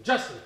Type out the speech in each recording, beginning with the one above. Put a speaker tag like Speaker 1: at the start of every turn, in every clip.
Speaker 1: Justin.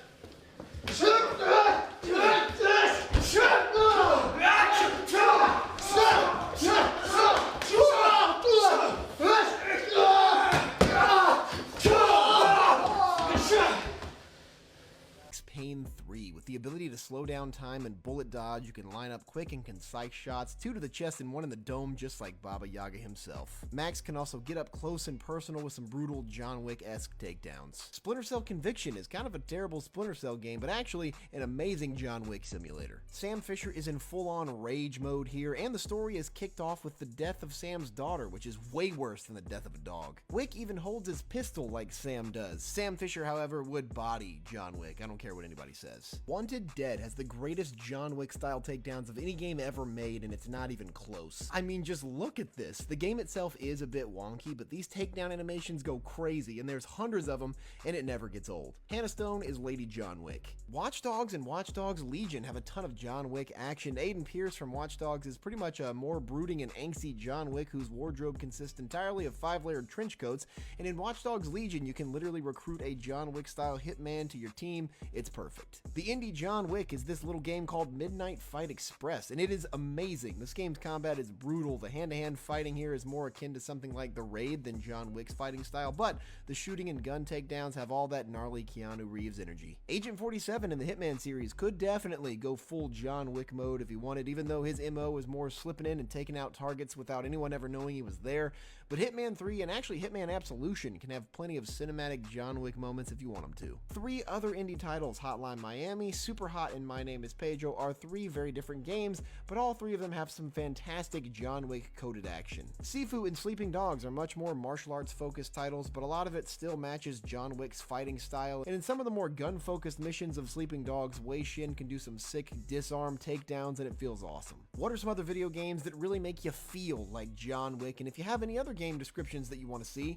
Speaker 2: Max Payne 3. With the ability to slow down time and bullet dodge, you can line up quick and concise shots, 2 to the chest and 1 in the dome, just like Baba Yaga himself. Max can also get up close and personal with some brutal John Wick-esque takedowns. Splinter Cell Conviction is kind of a terrible Splinter Cell game, but actually an amazing John Wick simulator. Sam Fisher is in full-on rage mode here, and the story is kicked off with the death of Sam's daughter, which is way worse than the death of a dog. Wick even holds his pistol like Sam does. Sam Fisher, however, would body John Wick. I don't care what anybody says. Wanted Dead has the greatest John Wick style takedowns of any game ever made, and it's not even close. I mean, just look at this. The game itself is a bit wonky, but these takedown animations go crazy, and there's hundreds of them, and it never gets old. Hannah Stone is Lady John Wick. Watch Dogs and Watch Dogs Legion have a ton of John Wick action. Aiden Pierce from Watch Dogs is pretty much a more brooding and angsty John Wick whose wardrobe consists entirely of 5-layered trench coats, and in Watch Dogs Legion you can literally recruit a John Wick style hitman to your team. It's perfect. The indie John Wick is this little game called Midnight Fight Express, and it is amazing. This game's combat is brutal. The hand-to-hand fighting here is more akin to something like The Raid than John Wick's fighting style, but the shooting and gun takedowns have all that gnarly Keanu Reeves energy. Agent 47 in the Hitman series could definitely go full John Wick mode if he wanted, even though his MO is more slipping in and taking out targets without anyone ever knowing he was there. But Hitman 3 and actually Hitman Absolution can have plenty of cinematic John Wick moments if you want them to. 3 other indie titles, Hotline Miami, Super Hot, and My Name is Pedro, are 3 very different games, but all 3 of them have some fantastic John Wick coded action. Sifu and Sleeping Dogs are much more martial arts focused titles, but a lot of it still matches John Wick's fighting style, and in some of the more gun focused missions of Sleeping Dogs, Wei Shin can do some sick disarm takedowns and it feels awesome. What are some other video games that really make you feel like John Wick, and if you have any other game descriptions that you want to see,